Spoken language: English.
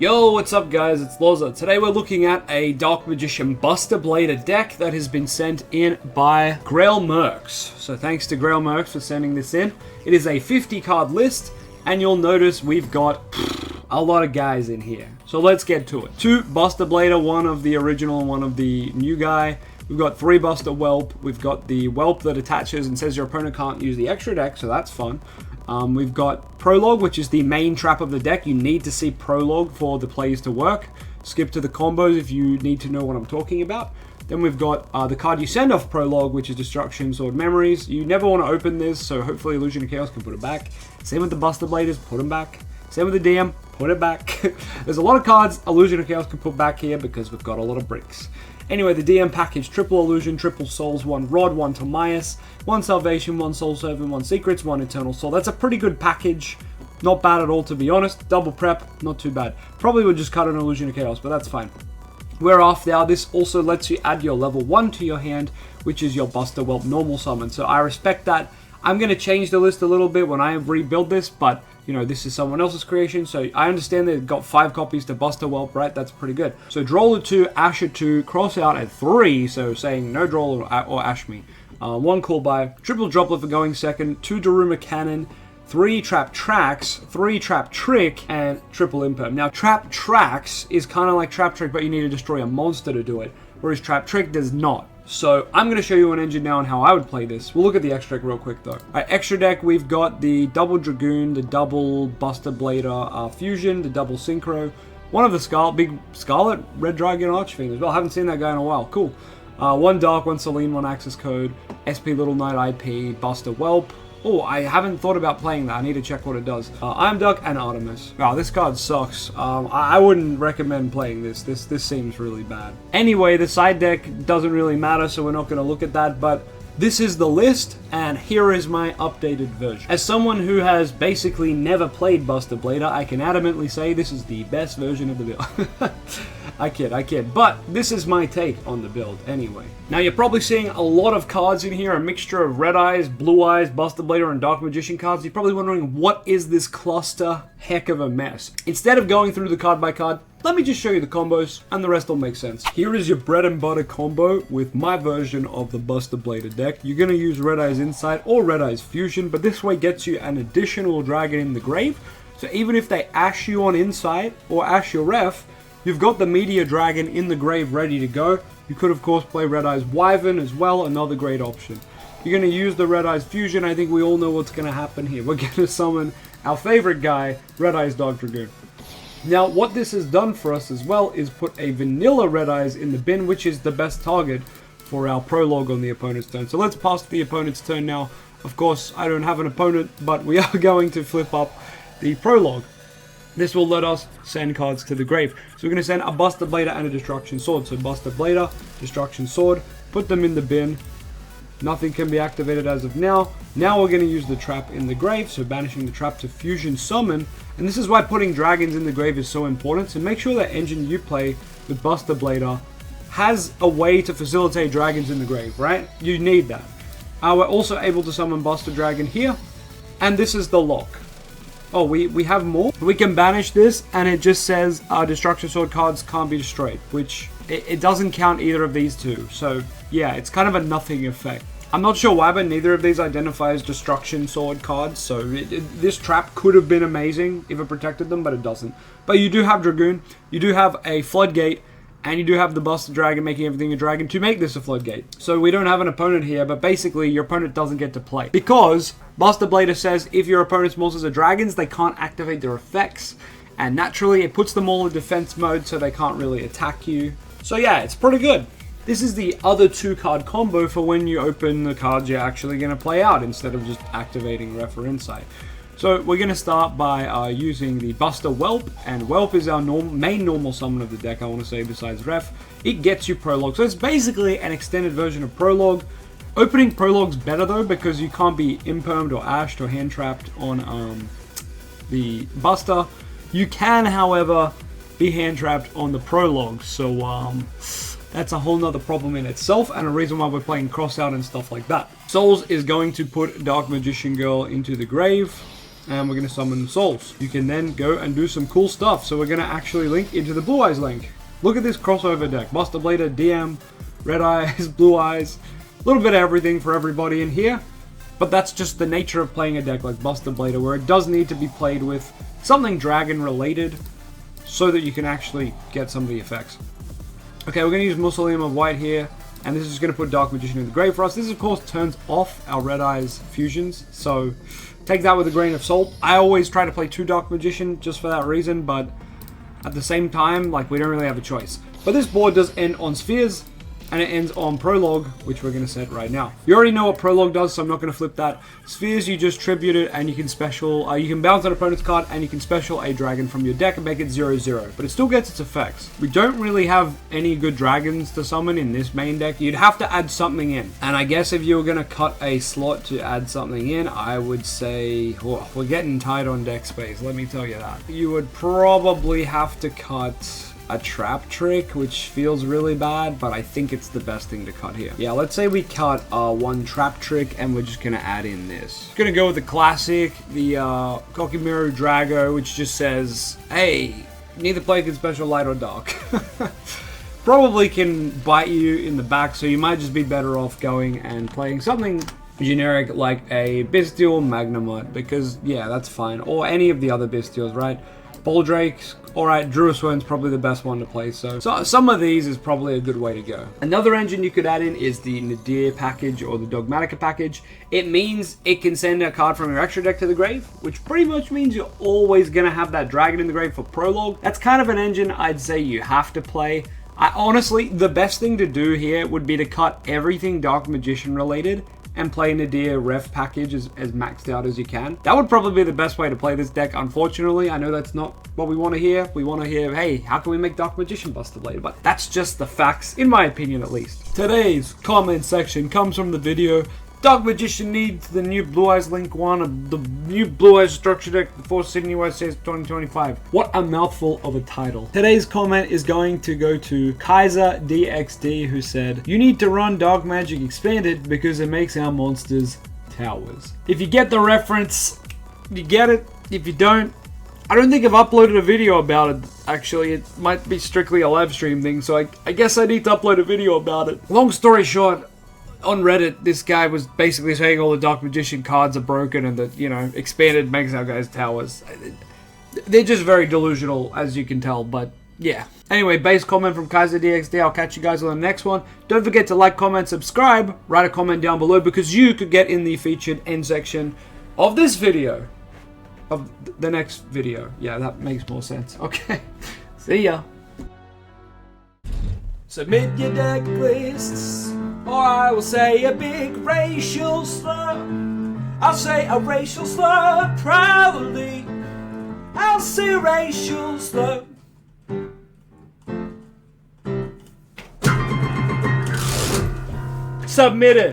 Yo, what's up guys, it's Loza. Today we're looking at a Dark Magician BUSTER BLADER deck that has been sent in by Grail Mercs. So thanks to Grail Mercs for sending this in. It is a 50 card list, and you'll notice we've got a lot of guys in here. So let's get to it. 2 BUSTER BLADER, one of the original and one of the new guy. We've got 3 BUSTER Whelp. We've got the Whelp that attaches and says your opponent can't use the extra deck, so that's fun. We've got Prologue, which is the main trap of the deck. You need to see Prologue for the plays to work. Skip to the combos if you need to know what I'm talking about. Then we've got the card you send off Prologue, which is Destruction, Sword, Memories. You never want to open this, so hopefully Illusion of Chaos can put it back. Same with the BUSTER Bladers, put them back. Same with the DM, put it back. There's a lot of cards Illusion of Chaos can put back here because we've got a lot of bricks. Anyway, the DM package, triple Illusion, triple Souls, 1 Rod, 1 Timaeus, 1 Salvation, 1 Soul Servant, 1 Secrets, 1 Eternal Soul. That's a pretty good package. Not bad at all, to be honest. Double prep, not too bad. Probably would just cut an Illusion of Chaos, but that's fine. We're off now. This also lets you add your level 1 to your hand, which is your BUSTER Whelp normal summon. So I respect that. I'm going to change the list a little bit when I rebuild this, but you know, this is someone else's creation, so I understand they've got 5 copies to BUSTER Whelp, right? That's pretty good. So Droller 2, Asher 2, cross out at 3, so saying no Droller or Ash me. 1 Call By, triple Droplet for going second, 2 Daruma Cannon, 3 Trap Tracks, 3 Trap Trick, and triple Imperm. Now, Trap Tracks is kind of like Trap Trick, but you need to destroy a monster to do it, whereas Trap Trick does not. So I'm going to show you an engine now on how I would play this. We'll look at the extra deck real quick though. Alright, extra deck, we've got the double Dragoon, the double BUSTER Blader Fusion, the double Synchro, one of the big Scarlet Red Dragon Archfiend as well. I haven't seen that guy in a while. Cool. 1 Dark, 1 Selene, 1 Access Code, SP Little Knight IP, BUSTER Whelp. Oh, I haven't thought about playing that. I need to check what it does. I'm Duck and Artemis. Wow, this card sucks. I wouldn't recommend playing this. This seems really bad. Anyway, the side deck doesn't really matter, so we're not going to look at that, but this is the list, and here is my updated version. As someone who has basically never played BUSTER Blader, I can adamantly say this is the best version of the build. I kid. But this is my take on the build anyway. Now you're probably seeing a lot of cards in here, a mixture of Red Eyes, Blue Eyes, BUSTER Blader, and Dark Magician cards. You're probably wondering, what is this cluster? Heck of a mess. Instead of going through the card by card, let me just show you the combos, and the rest will make sense. Here is your bread and butter combo with my version of the BUSTER Blader deck. You're going to use Red Eyes Insight or Red Eyes Fusion, but this way gets you an additional dragon in the grave. So even if they ash you on Insight or ash your ref, you've got the Meteor Dragon in the grave ready to go. You could of course play Red Eyes Wyvern as well, another great option. You're going to use the Red Eyes Fusion. I think we all know what's going to happen here. We're going to summon our favorite guy, Red Eyes Dark Dragoon. Now, what this has done for us as well is put a vanilla Red Eyes in the bin, which is the best target for our Prologue on the opponent's turn. So let's pass to the opponent's turn now. Of course, I don't have an opponent, but we are going to flip up the Prologue. This will let us send cards to the grave. So we're going to send a BUSTER Blader and a Destruction Sword. So BUSTER Blader, Destruction Sword, put them in the bin. Nothing can be activated as of now. Now we're going to use the trap in the grave, so banishing the trap to Fusion Summon. And this is why putting dragons in the grave is so important. So make sure that engine you play with BUSTER Blader has a way to facilitate dragons in the grave, right? You need that. We're also able to summon BUSTER Dragon here. And this is the lock. Oh, we have more. We can banish this, and it just says our Destruction Sword cards can't be destroyed, which it doesn't count either of these two. So yeah, it's kind of a nothing effect. I'm not sure why, but neither of these identify as Destruction Sword cards, so this trap could have been amazing if it protected them, but it doesn't. But you do have Dragoon, you do have a Floodgate, and you do have the BUSTER Dragon making everything a dragon to make this a Floodgate. So we don't have an opponent here, but basically your opponent doesn't get to play. Because BUSTER Blader says if your opponent's monsters are dragons, they can't activate their effects. And naturally, it puts them all in defense mode, so they can't really attack you. So yeah, it's pretty good. This is the other 2-card combo for when you open the cards you're actually going to play out, instead of just activating Ref or Insight. So we're going to start by using the BUSTER Whelp, and Whelp is our main normal summon of the deck, I want to say, besides Ref. It gets you Prologue, so it's basically an extended version of Prologue. Opening Prologue's better though, because you can't be impermed or ashed or hand trapped on the Buster. You can, however, be hand trapped on the Prologue, so that's a whole nother problem in itself, and a reason why we're playing Crossout and stuff like that. Souls is going to put Dark Magician Girl into the grave. and we're going to summon souls. You can then go and do some cool stuff. So we're going to actually link into the Blue Eyes link. Look at this crossover deck. Buster Blader, DM, Red Eyes, Blue Eyes. A little bit of everything for everybody in here. But that's just the nature of playing a deck like Buster Blader, where it does need to be played with something dragon related so that you can actually get some of the effects. Okay, we're going to use Mausoleum of White here. And this is going to put Dark Magician in the grave for us. This, of course, turns off our Red Eyes fusions. So take that with a grain of salt. I always try to play 2 Dark Magician just for that reason. But at the same time, like, we don't really have a choice. But this board does end on Spheres. And it ends on Prologue, which we're going to set right now. You already know what Prologue does, so I'm not going to flip that. Spheres, you just tribute it, and you can special... you can bounce an opponent's card, and you can special a dragon from your deck and make it 0/0. But it still gets its effects. We don't really have any good dragons to summon in this main deck. You'd have to add something in. And I guess if you were going to cut a slot to add something in, I would say... Oh, we're getting tight on deck space, let me tell you that. You would probably have to cut a trap trick, which feels really bad, but I think it's the best thing to cut here. Yeah, let's say we cut one trap trick and we're just gonna add in this. Gonna go with the classic, the Kokimeru Drago, which just says, hey, neither player can special light or dark. Probably can bite you in the back, so you might just be better off going and playing something generic like a Bestial Magnemite, because yeah, that's fine. Or any of the other Bestials, right? Boldrakes, alright, Druiswern's probably the best one to play, so some of these is probably a good way to go. Another engine you could add in is the Nadir package or the Dogmatica package. It means it can send a card from your extra deck to the grave, which pretty much means you're always going to have that dragon in the grave for Prologue. That's kind of an engine I'd say you have to play. Honestly, the best thing to do here would be to cut everything Dark Magician related and play Nadir ref package as maxed out as you can. That would probably be the best way to play this deck. Unfortunately, I know that's not what we want to hear. We want to hear, hey, how can we make Dark Magician Buster Blader? But that's just the facts, in my opinion at least. Today's comment section comes from the video, Dark Magician needs the new Blue Eyes Link 1 of the new Blue Eyes structure deck before Sydney USA 2025. What a mouthful of a title. Today's comment is going to go to Kaiser DXD, who said, you need to run Dark Magic Expanded because it makes our monsters towers. If you get the reference, you get it. If you don't, I don't think I've uploaded a video about it. Actually, it might be strictly a live stream thing, so I guess I need to upload a video about it. Long story short, on Reddit, this guy was basically saying all the Dark Magician cards are broken and that, you know, Expanded makes our guys towers. They're just very delusional, as you can tell, but yeah. Anyway, base comment from Kaiser DXD. I'll catch you guys on the next one. Don't forget to like, comment, subscribe. Write a comment down below because you could get in the featured end section of this video. Of the next video. Yeah, that makes more sense. Okay. See ya. Submit your deck lists, or I will say a big racial slur. I'll say a racial slur proudly. I'll say a racial slur. Submit it.